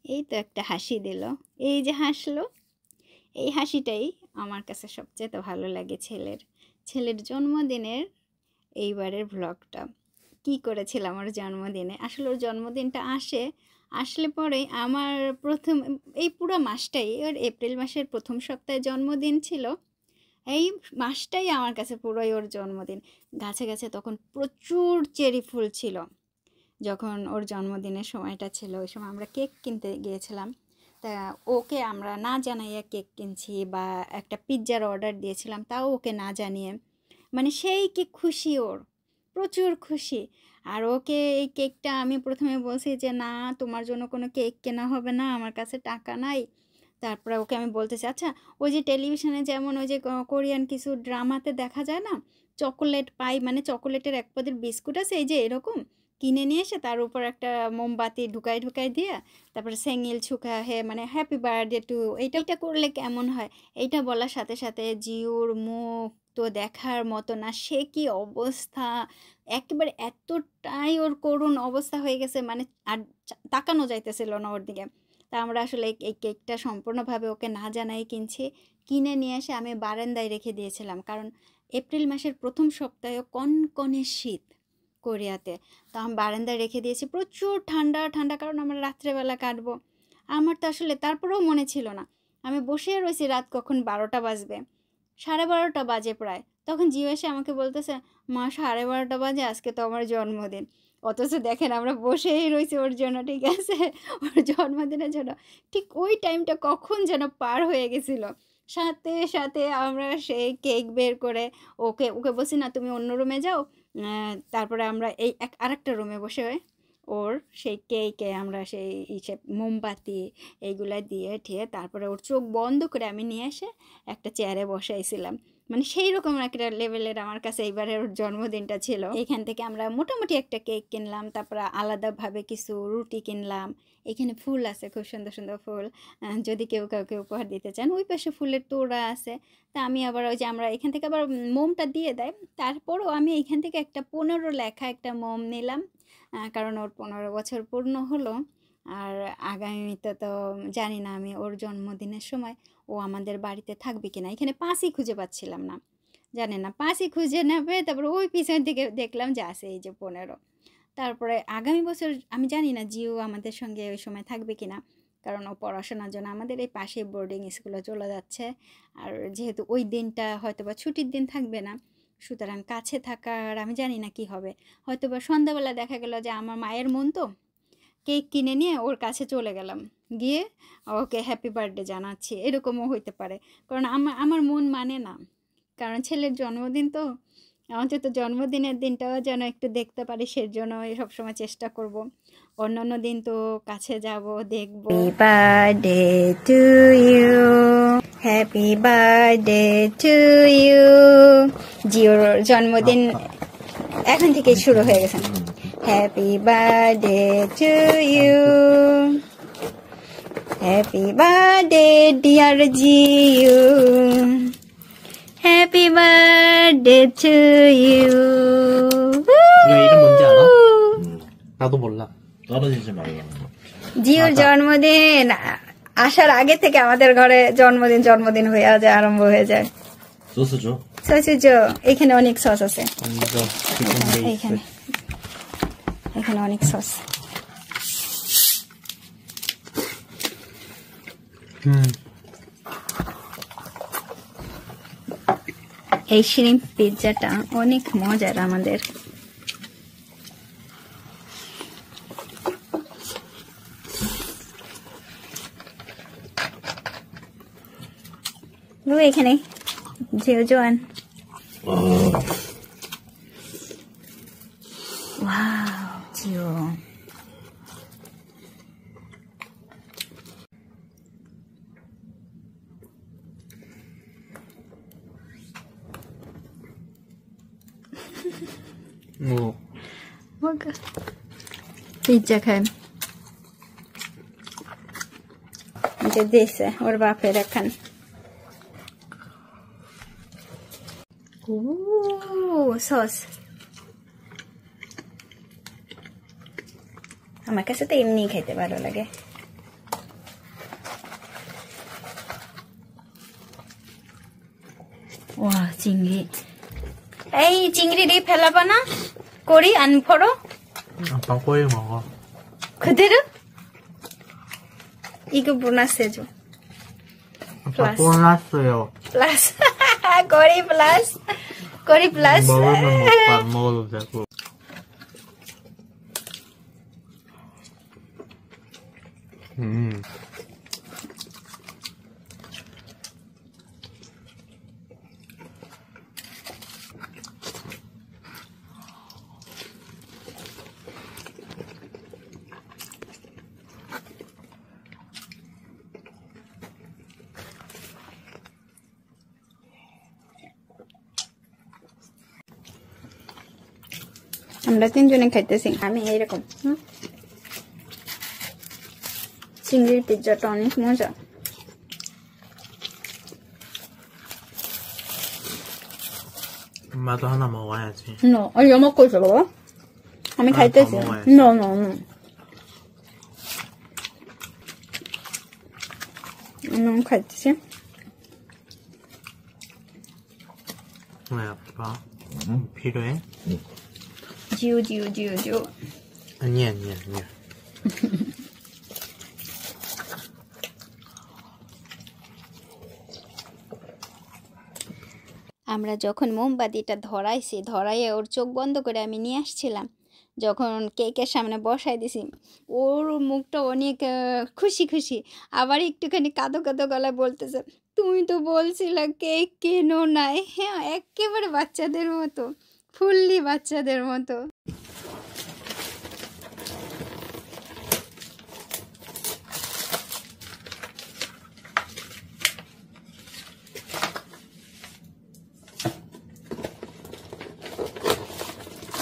এই তো একটা হাসি দিল, এই যে হাসলো, এই হাসিটাই আমার কাছে সবচেয়ে ভালো লাগে ছেলের জন্মদিনের এইবারের ভ্লগটা। কি করেছিলাম ওর জন্মদিনে, আসলে ওর জন্মদিনটা আসলে পরে আমার প্রথম এই পুরো মাসটাই, ওর এপ্রিল মাসের প্রথম সপ্তাহে জন্মদিন ছিল। এই মাসটাই আমার কাছে পুরোই ওর জন্মদিন। গাছে গাছে তখন প্রচুর চেরি ফুল ছিল। যখন ওর জন্মদিনের সময়টা ছিল, ওই সময় আমরা কেক কিনতে গিয়েছিলাম। তা ওকে আমরা না জানাইয়া কেক কিনছি, বা একটা পিৎজার অর্ডার দিয়েছিলাম তাও ওকে না জানিয়ে, মানে সেই কি খুশি, ওর প্রচুর খুশি। আর ওকে এই কেকটা আমি প্রথমে বলছি যে না, তোমার জন্য কোনো কেক কেনা হবে না, আমার কাছে টাকা নাই। তারপরে ওকে আমি বলতেছি, আচ্ছা ওই যে টেলিভিশনে যেমন ওই যে কোরিয়ান কিছু ড্রামাতে দেখা যায় না, চকোলেট পাই, মানে চকোলেটের এক পদের বিস্কুট আছে এই যে এরকম, কিনে নিয়ে এসে তার উপর একটা মোমবাতি ঢুকাই দিয়ে তারপরে সেঙ্গিল ছুকা হে মানে হ্যাপি বার্থডে টু, এইটা করলে কেমন হয়। এইটা বলার সাথে সাথে জিউর মুখ তো দেখার মতো না, সে কি অবস্থা, একেবারে এতটাই ওর করুণ অবস্থা হয়ে গেছে, মানে আর তাকানো যাইতেছিল না ওর দিকে। তা আমরা আসলে এই কেকটা সম্পূর্ণভাবে ওকে না জানাই কিনে নিয়ে এসে আমি বারান্দায় রেখে দিয়েছিলাম, কারণ এপ্রিল মাসের প্রথম সপ্তাহে কনকনে শীত কোরিয়াতে। তো আমি বারান্দায় রেখে দিয়েছি, প্রচুর ঠান্ডা ঠান্ডা, কারণ আমরা রাত্রেবেলা কাটবো। আমার তো আসলে তারপরেও মনে ছিল না, আমি বসে রয়েছি, রাত কখন 12টা বাজবে, 12:30 বাজে প্রায়। তখন জিও এসে আমাকে বলতেছে, মা 12:30 বাজে, আজকে তো আমার জন্মদিন। অথচ দেখেন আমরা বসেই রয়েছি ওর জন্য, ঠিক আছে, ওর জন্মদিনের জন্য। ঠিক ওই টাইমটা কখন যেন পার হয়ে গেছিলো। সাথে সাথে আমরা সেই কেক বের করে ওকে ওকে বলছি, না তুমি অন্য রুমে যাও। তারপরে আমরা এই আরেকটা রুমে বসে ওর সেই কেকে আমরা সেই ইসে মোমবাতি এইগুলা দিয়ে ঠিয়ে তারপরে ওর চোখ বন্ধ করে আমি নিয়ে এসে একটা চেয়ারে বসাইছিলাম। মানে সেই রকম একটা লেভেলের আমার কাছে এইবারের ওর জন্মদিনটা ছিল। এখান থেকে আমরা মোটামুটি একটা কেক কিনলাম, তারপরে আলাদাভাবে কিছু রুটি কিনলাম। এখানে ফুল আছে, খুব সুন্দর সুন্দর ফুল, যদি কেউ কাউকে উপহার দিতে চান। ওই পাশে ফুলের তোড়া আছে। তা আমি আবার ওই যে আমরা এখান থেকে আবার মোমটা দিয়ে দেয়, তারপরও আমি এখান থেকে একটা 15 লেখা একটা মোম নিলাম, কারণ ওর 15 বছর পূর্ণ হলো। আর আগামীতে তো জানি না আমি ওর জন্মদিনের সময় ও আমাদের বাড়িতে থাকবে কিনা। এখানে পাঁচই খুঁজে পাচ্ছিলাম না, জানেন না, পাঁচই খুঁজে নেবে, তারপরে ওই পিছন থেকে দেখলাম যে আছে এই যে 15। তারপরে আগামী বছর আমি জানি না জিও আমাদের সঙ্গে ওই সময় থাকবে কিনা, কারণ ও পড়াশোনার জন্য আমাদের এই পাশে বোর্ডিং স্কুলে চলে যাচ্ছে। আর যেহেতু ওই দিনটা হয়তো বা ছুটির দিন থাকবে না, সুতরাং কাছে থাকার আমি জানি না কি হবে। হয়তো বা সন্ধ্যাবেলা দেখা গেল যে আমার মায়ের মন তো, কেক কিনে নিয়ে ওর কাছে চলে গেলাম, গিয়ে ওকে হ্যাপি বার্থডে জানাচ্ছি, এরকমও হইতে পারে। কারণ আমার মন মানে না, কারণ ছেলের জন্মদিন তো, অন্তত জন্মদিনের দিনটাও যেন একটু দেখতে পারি, সেজন্য সবসময় চেষ্টা করব। অন্যান্য দিন তো কাছে যাব, দেখব। Happy birthday to you, happy birthday to you. জিওর জন্মদিন এখন থেকে শুরু হয়ে গেছে। Happy birthday to you, happy birthday dear Jiu, happy birthday to you. 이거 이름 뭔지 알아? 나도 몰라. 떨어지지 말라. জিউর জন্মদিন আসার আগে থেকে আমাদের ঘরে জন্মদিন হয়ে যায়, আরম্ভ হয়ে যায়। 소스 줘. সস এখানে অনেক সস আছে, 이거 기본 베이스. এখানে অনেক সস। এই শ্রিম্প পিৎজাটা অনেক মজার আমাদের। এখানে জিও জোয়ান, ওয়াও জিও। পিৎজা খায় যে দিয়েছে ওর বাপের এখন। সস আমার কাছে তো এমনি খেতে ভালো লাগে। চিংড়ি এই চিংড়ি ফেলাবা না করি আনফড়ো 아빠 꼬리 먹어. 그대로? 이거 보너스해줘. 아빠 플러스. 보너스요. 플러스. 거리 플러스. 거리 플러스. 먹으면 먹고 안 먹어도 되고. আমরা তিনজনে খাইতেছি আমি এইরকম চিংড়ির পিৎজাটা অনেক মজা 엄마도 하나 먹어야지. 너 이거 먹고 있어 봐봐 আমি খাইতেছি নো নো নো 너 খাইতেছি 왜 아빠? 필요해? 지우 지우 지우 지우 아니야. আমরা যখন মোমবাতিটা ধরাইয়ে ওর চোখ বন্ধ করে আমি নিয়ে আসছিলাম যখন কেকের সামনে বসাই দিছি ওর মুখটা অনেক খুশি খুশি আবার একটুখানি কাঁদো কাঁদো গলায় বলতেছে তুমি তো বলছিলে কেক কেনো নাই হ্যাঁ একেবারে বাচ্চাদের মতো ফুললি বাচ্চাদের মতো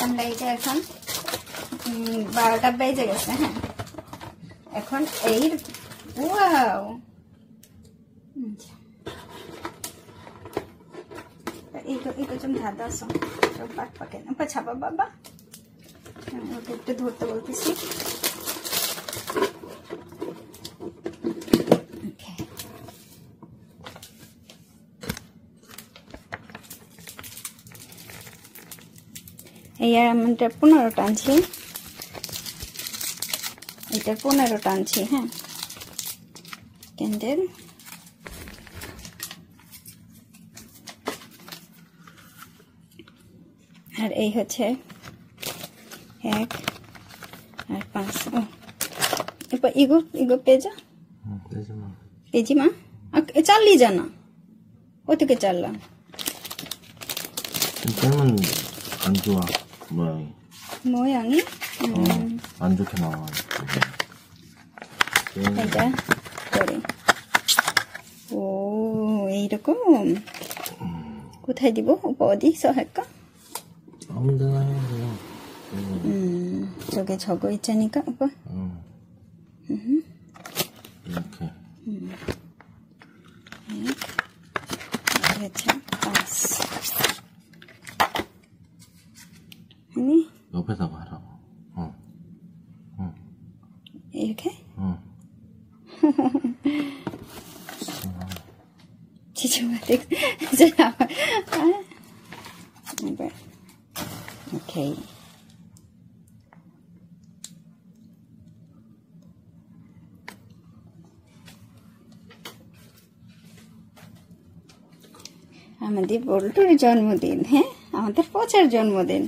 আমরা এটা এখন 12টা বেজে গেছে হ্যাঁ এখন এই ওয়াও এটা 좀 닫아서 좀 빡빡해 오빠 잡아 봐봐 이렇게 একটু ধরতে বলতেছি এই আমটা 15 টানছি এটা 15 টানছি হ্যাঁ ক্যান্ডেল আর এই হচ্ছে 1 আর 5 ও এবার 이거 빼자 빼지 마 잘리잖아 어떻게 잘라 잼은 안 좋아 모양이 안 좋게 나와 এটা করে 오 이러고 কোথায় দিব 오빠 어디서 할까 아무 데나 해 그냥 저게 적어 있자니까 오빠 이렇게 그렇죠 알았어 아니 옆에다가 하라고 이렇게 지지마 오케이 আমাদের বল্টুর জন্মদিন হ্যাঁ আমাদের পচার জন্মদিন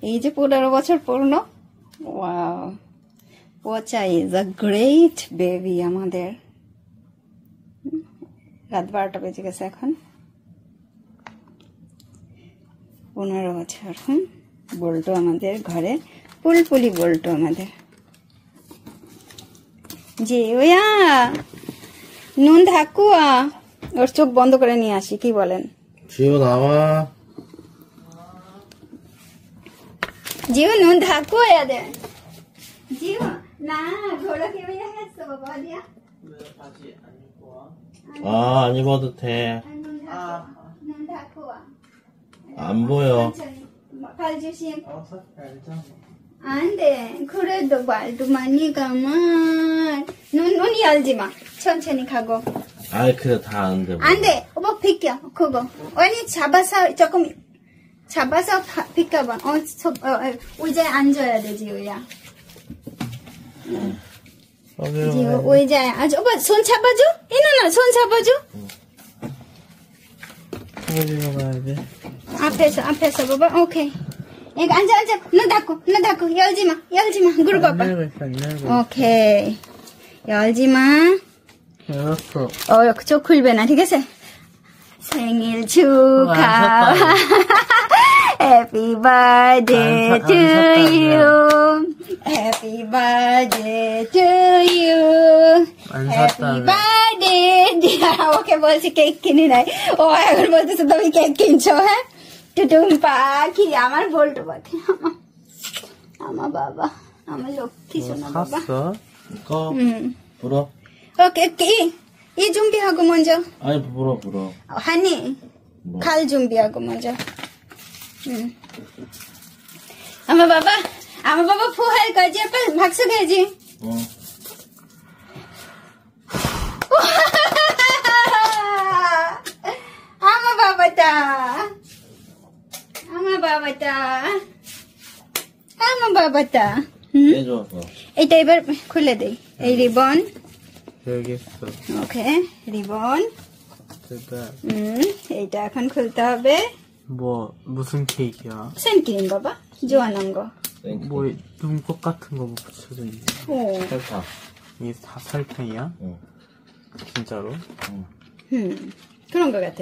এই যে 15 বছর পূর্ণ ওয়াও পচা ইজ আ গ্রেট বেবি আমাদের রাত 12টা বেজে গেছে এখন 15 বছর বল্টু আমাদের ঘরে পুলপুলি বল্টু আমাদের জি ওয়া নুন ধাকুয়া ওর চোখ বন্ধ করে নিয়ে আসি কি বলেন 지우 나와 지우 눈 닫고 해야 돼 지우 나 ঘোড়া কে ভাইয়া 했어 বাবা 어디야 바지 안 입고 와. 안 입어도 돼 눈 닫고 와 안 보여 발 조심 알았어, 알자. 안돼. 그래도 말도 많이 가만. 눈 열지 마. 천천히 가고. 아이, 그래, 다 아는데. 뭐. 안돼. 오빠 비켜. 그거. 아니 잡아서 조금 잡아서 비켜봐. 의자에 앉아야 돼 지우야. 지우 의자에 앉아. 오빠 손 잡아줘. 이누나 손 잡아줘. 어디로 가야 돼? 앞에서 봐봐. 오케이. 여기 앉아. 눈 닫고. 열지 마. 그러고 봐봐. 오케이. 열지 마. 알았어. 그쪽 굴배나 되겠어. 생일 축하. Happy birthday to you. Happy birthday to you. Happy birthday. ওকে বলছি কেক কিনে নাই। ও এখন বলতেছে তুমি কেক কিনছো হ্যাঁ? টুটুম পাখি আমার বলতো পাখি আমার বাবা আমার লক্ষ্মী সোনা বাবা। 샀어? 이거, 불어. 오케이. 이 준비하고 먼저. 아니, 불어. 하니 뭐. 칼 준비하고 먼저. আমার বাবা ফুহার কাজে ভাগছে গেছি। 어. আমার বাবাটা 해줘서. এটা এবার খুলে দেই। এই রিবন। 여기 있어. ওকে রিবন। 제가 এইটা এখন খুলতে হবে। 무슨 케이크야? 생크림 বাবা 좋아하는 거. 뭐 눈꽃 같은 거 뭐 붙여져 있네. 오. 설탕. 이게 다 설탕이야? 응. 진짜로? 그런 거 같아.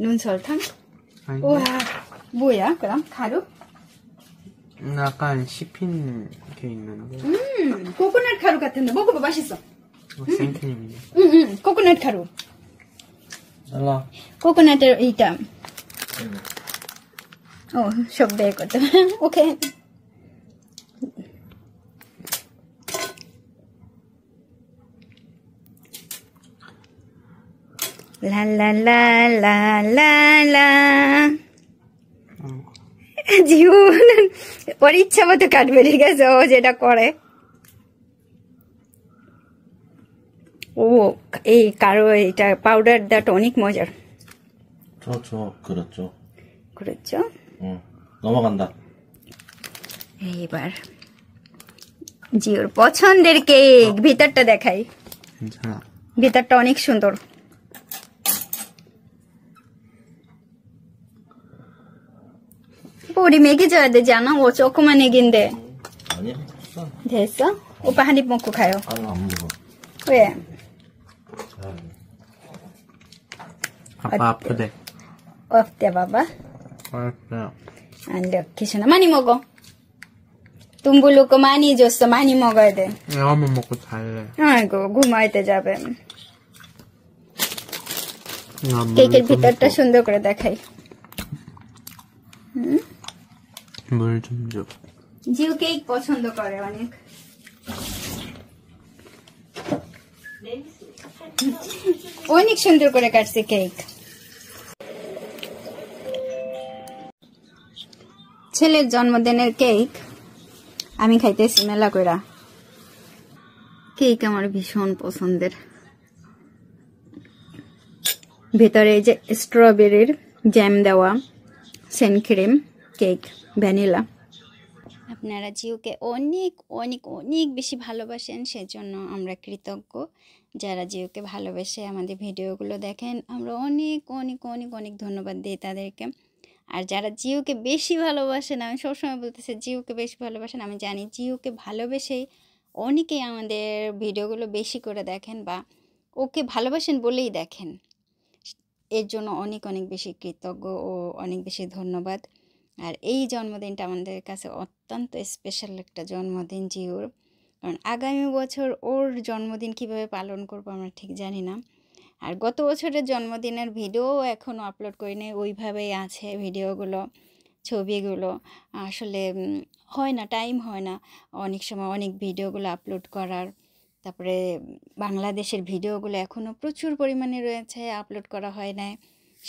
눈 설탕? 아니. 우와 뭐야 그럼 가루? 약간 씹힌 게 있는데. 코코넛 가루 같은데 먹어봐 맛있어. 생크림이네. 코코넛 가루. 잘라. 코코넛을 이따. সব বের করতে ওকে লা লা লা লা লা লা জিউ ওর ইচ্ছা মতো কাটবে ঠিক আছে ও যেটা করে ও এই কারো এটা পাউডার দাটা অনেক মজার 저, 그렇죠. 그렇죠? 응. 넘어간다. এইবার জিওর পছন্দের কেক ভিতরটা দেখাই 괜찮아. ভিতরটা অনেক সুন্দর 우리 먹여줘야 되지 않아? 오 조그만 애기인데 아니야, 됐어. 됐어? 오빠 한 입 먹고 가요 아유, 안 먹어. 왜? 아빠 아프대. 어때 봐봐 알았어요. 안 이렇게시나 많이 먹어 둥글루고 많이 줬어 많이 먹어야 돼 이거만 먹고 잘래. 아이고 ঘুমাই তে যাবে 나 কেকের ভিতরটা সুন্দর করে দেখাই 물 좀 줘. জিও কেক পছন্দ করে অনেক অনেক সুন্দর করে কাটছে কেক ছেলের জন্মদিনের কেক আমি খাইতেছি মেলা কইরা কেক আমার ভীষণ পছন্দের ভেতরে এই যে স্ট্রবেরির জ্যাম দেওয়া সেনক্রিম কেক ভ্যানিলা আপনারা জিওকে অনেক অনেক অনেক বেশি ভালোবাসেন সেজন্য আমরা কৃতজ্ঞ যারা জিওকে ভালোবেসে আমাদের ভিডিওগুলো দেখেন আমরা অনেক অনেক অনেক অনেক ধন্যবাদ দিই তাদেরকে আর যারা জিওকে বেশি ভালোবাসেন আমি সবসময় বলতেছি জিওকে বেশি ভালোবাসেন আমি জানি জিওকে ভালোবেসেই অনেকেই আমাদের ভিডিওগুলো বেশি করে দেখেন বা ওকে ভালোবাসেন বলেই দেখেন এর জন্য অনেক অনেক বেশি কৃতজ্ঞ ও অনেক বেশি ধন্যবাদ আর এই জন্মদিনটা আমাদের কাছে অত্যন্ত স্পেশাল একটা জন্মদিন জিওর কারণ আগামী বছর ওর জন্মদিন কিভাবে পালন করব আমরা ঠিক জানি না আর গত বছরের জন্মদিনের ভিডিও এখনও আপলোড করিনি ওইভাবেই আছে ভিডিওগুলো ছবিগুলো আসলে হয় না টাইম হয় না অনেক সময় অনেক ভিডিওগুলো আপলোড করার তারপরে বাংলাদেশের ভিডিওগুলো এখনও প্রচুর পরিমাণে রয়েছে আপলোড করা হয় না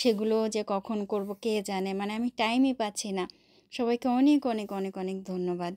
সেগুলো যে কখন করব কে জানে মানে আমি টাইমই পাচ্ছি না সবাইকে অনেক অনেক অনেক অনেক ধন্যবাদ।